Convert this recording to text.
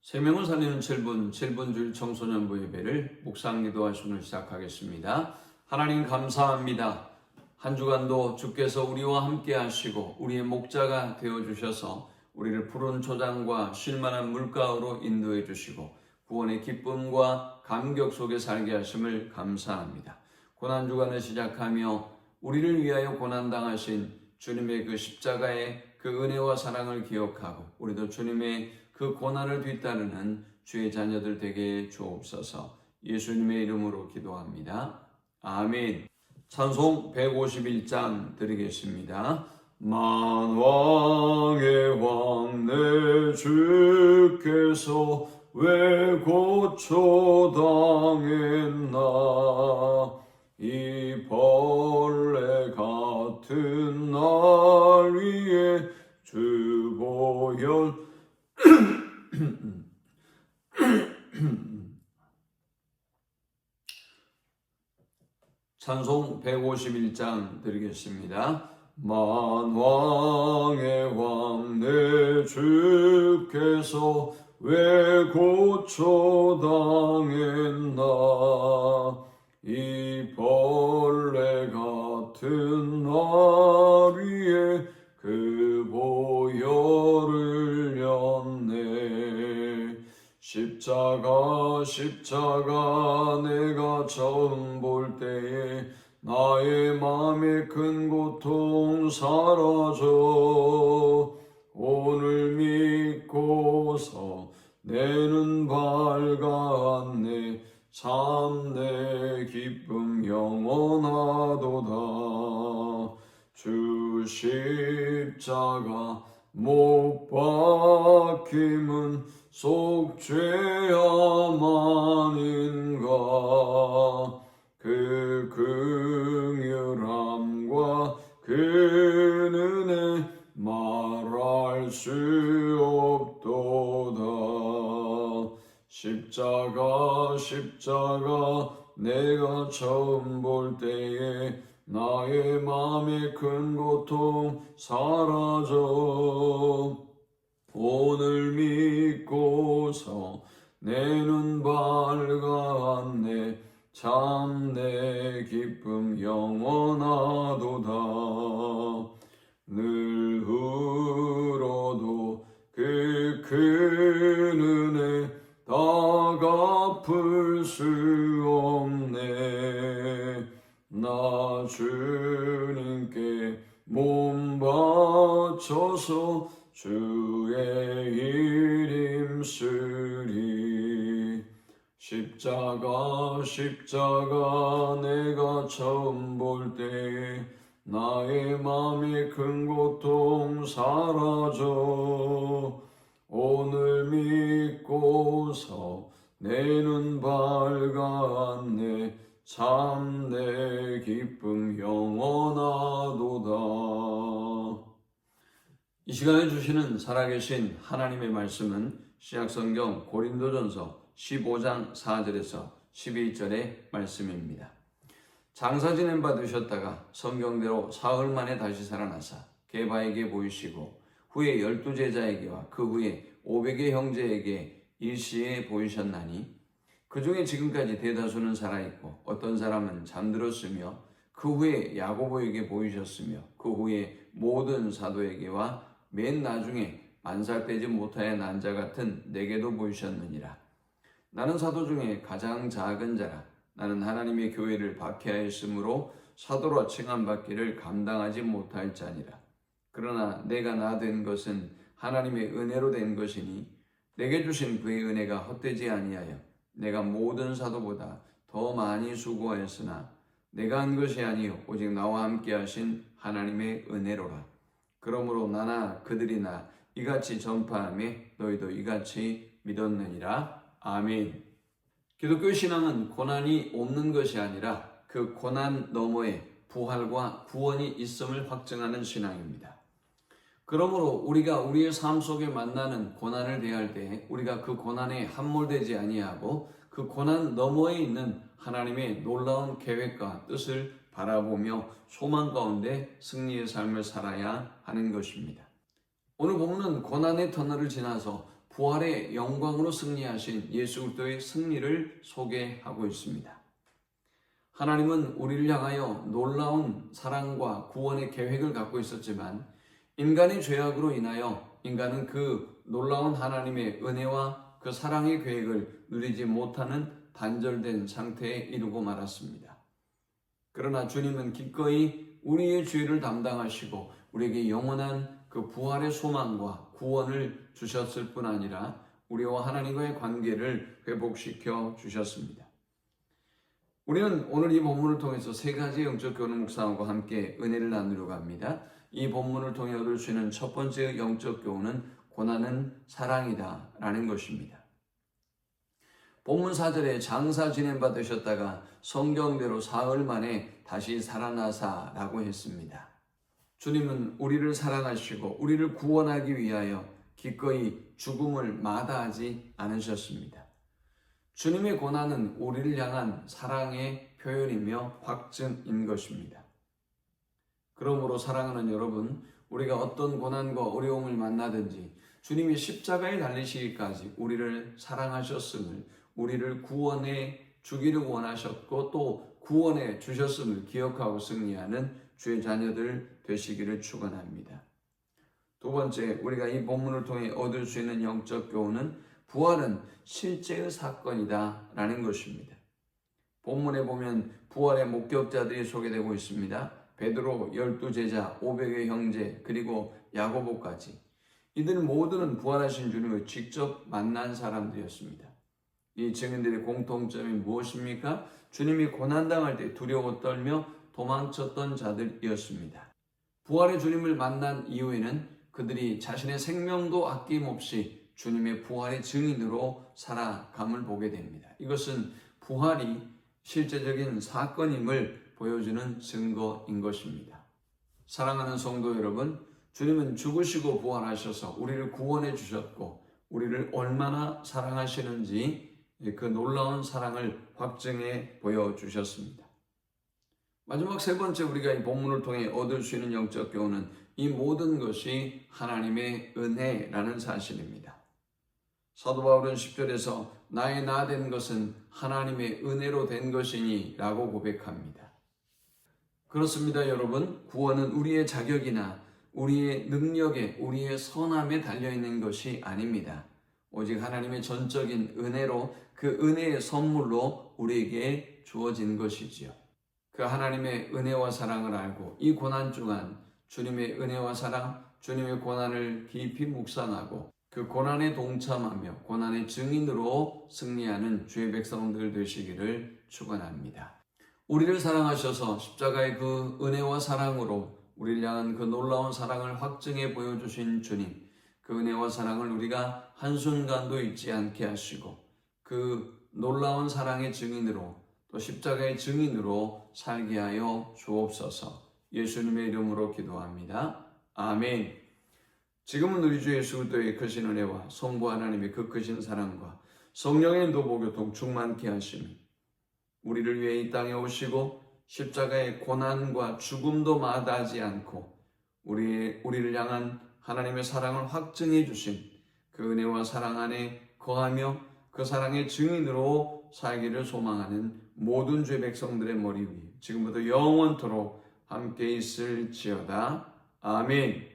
생명을 살리는 7분 주일 청소년부 예배를 묵상 기도하시는 시작하겠습니다. 하나님 감사합니다. 한 주간도 주께서 우리와 함께 하시고 우리의 목자가 되어주셔서 우리를 푸른 초장과 쉴만한 물가로 인도해 주시고 구원의 기쁨과 감격 속에 살게 하심을 감사합니다. 고난주간을 시작하며 우리를 위하여 고난당하신 주님의 그 십자가의 그 은혜와 사랑을 기억하고 우리도 주님의 그 고난을 뒤따르는 주의 자녀들 되게 주옵소서. 예수님의 이름으로 기도합니다. 아멘. 찬송 151장 드리겠습니다. 만왕의 왕 내 주께서 왜 고초당했나 이 벌레 같은 날 위에 주보혈 찬송 151장 드리겠습니다. 만왕의 왕 내 주께서 왜 고초당했나 이 벌레 같은 날 위에 그 보혈을 렸네. 십자가 내가 처음 볼 때에 나의 마음의 큰 고통 사라져 오늘 믿고서 내 눈 밝았네. 참 내 기쁨 영원하도다. 주 십자가 못 박힘은 속죄야만인가 그 긍휼함과 그 은혜 말할 수 없도다. 십자가 내가 처음 볼 때에 나의 마음의 큰 고통 사라져 오늘 믿고서 내 눈 밝았네. 참 내 기쁨 영원하도다. 늘 울어도 그 큰 은혜 다 갚을 수 없네. 나 주님께 몸 바쳐서 주의 일 힘쓰리. 십자가 내가 처음 볼 때 나의 마음의 큰 고통 사라져 오늘 믿고서 내 눈 밝았네. 참 내 기쁨 영원하도다. 이 시간에 주시는 살아계신 하나님의 말씀은 신약성경 고린도전서 15장 4절에서 11절의 말씀입니다. 장사 지낸 바 되셨다가 성경대로 사흘 만에 다시 살아나사 게바에게 보이시고 후에 12제자에게와 그 후에 500의 형제에게 일시에 보이셨나니 그 중에 지금까지 대다수는 살아있고 어떤 사람은 잠들었으며 그 후에 야고보에게 보이셨으며 그 후에 모든 사도에게와 맨 나중에 만삭되지 못하여 난 자 같은 내게도 보이셨느니라. 나는 사도 중에 가장 작은 자라. 나는 하나님의 교회를 박해하였으므로 사도로 칭함받기를 감당하지 못할 자니라. 그러나 내가 나 된 것은 하나님의 은혜로 된 것이니 내게 주신 그의 은혜가 헛되지 아니하여 내가 모든 사도보다 더 많이 수고하였으나 내가 한 것이 아니요 오직 나와 함께 하신 하나님의 은혜로라. 그러므로 나나 그들이나 이같이 전파하며 너희도 이같이 믿었느니라. 아멘. 기독교 신앙은 고난이 없는 것이 아니라 그 고난 너머에 부활과 구원이 있음을 확증하는 신앙입니다. 그러므로 우리가 우리의 삶 속에 만나는 고난을 대할 때 우리가 그 고난에 함몰되지 아니하고 그 고난 너머에 있는 하나님의 놀라운 계획과 뜻을 바라보며 소망 가운데 승리의 삶을 살아야 하는 것입니다. 오늘 본문은 고난의 터널을 지나서 부활의 영광으로 승리하신 예수 그리스도의 승리를 소개하고 있습니다. 하나님은 우리를 향하여 놀라운 사랑과 구원의 계획을 갖고 있었지만 인간의 죄악으로 인하여 인간은 그 놀라운 하나님의 은혜와 그 사랑의 계획을 누리지 못하는 단절된 상태에 이르고 말았습니다. 그러나 주님은 기꺼이 우리의 죄를 담당하시고 우리에게 영원한 그 부활의 소망과 구원을 주셨을 뿐 아니라 우리와 하나님과의 관계를 회복시켜 주셨습니다. 우리는 오늘 이 본문을 통해서 세 가지 영적 교훈을 묵상하고 함께 은혜를 나누려고 합니다. 이 본문을 통해 얻을 수 있는 첫 번째 영적 교훈은 고난은 사랑이다 라는 것입니다. 본문 4절에 장사 지낸 바 되셨다가 성경대로 사흘 만에 다시 살아나사 라고 했습니다. 주님은 우리를 사랑하시고 우리를 구원하기 위하여 기꺼이 죽음을 마다하지 않으셨습니다. 주님의 고난은 우리를 향한 사랑의 표현이며 확증인 것입니다. 그러므로 사랑하는 여러분, 우리가 어떤 고난과 어려움을 만나든지 주님이 십자가에 달리시기까지 우리를 사랑하셨음을, 우리를 구원해 주기를 원하셨고 또 구원해 주셨음을 기억하고 승리하는 주의 자녀들 되시기를 축원합니다. 두 번째, 우리가 이 본문을 통해 얻을 수 있는 영적 교훈은 부활은 실제의 사건이다 라는 것입니다. 본문에 보면 부활의 목격자들이 소개되고 있습니다. 베드로, 12제자, 500의 형제, 그리고 야고보까지. 이들 모두는 부활하신 주님을 직접 만난 사람들이었습니다. 이 증인들의 공통점이 무엇입니까? 주님이 고난당할 때 두려워 떨며 도망쳤던 자들이었습니다. 부활의 주님을 만난 이후에는 그들이 자신의 생명도 아낌없이 주님의 부활의 증인으로 살아감을 보게 됩니다. 이것은 부활이 실제적인 사건임을 보여주는 증거인 것입니다. 사랑하는 성도 여러분, 주님은 죽으시고 부활하셔서 우리를 구원해 주셨고 우리를 얼마나 사랑하시는지 그 놀라운 사랑을 확증해 보여주셨습니다. 마지막 세 번째, 우리가 이 본문을 통해 얻을 수 있는 영적 교훈은 이 모든 것이 하나님의 은혜라는 사실입니다. 사도 바울은 10절에서 나의 나 된 것은 하나님의 은혜로 된 것이니 라고 고백합니다. 그렇습니다, 여러분. 구원은 우리의 자격이나 우리의 능력에, 우리의 선함에 달려있는 것이 아닙니다. 오직 하나님의 전적인 은혜로 그 은혜의 선물로 우리에게 주어진 것이지요. 그 하나님의 은혜와 사랑을 알고 이 고난 중간 주님의 은혜와 사랑, 주님의 고난을 깊이 묵상하고 그 고난에 동참하며 고난의 증인으로 승리하는 주의 백성들 되시기를 축원합니다. 우리를 사랑하셔서 십자가의 그 은혜와 사랑으로 우리를 향한 그 놀라운 사랑을 확증해 보여주신 주님, 그 은혜와 사랑을 우리가 한순간도 잊지 않게 하시고 그 놀라운 사랑의 증인으로 또 십자가의 증인으로 살게 하여 주옵소서. 예수님의 이름으로 기도합니다. 아멘. 지금은 우리 주 예수 그리스도의 크신 은혜와 성부 하나님의 그 크신 사랑과 성령의 노보교통 충만케 하시니 우리를 위해 이 땅에 오시고 십자가의 고난과 죽음도 마다하지 않고 우리를 향한 하나님의 사랑을 확증해 주신 그 은혜와 사랑 안에 거하며 그 사랑의 증인으로 살기를 소망하는 모든 주의 백성들의 머리 위에 지금부터 영원토록 함께 있을지어다. 아멘.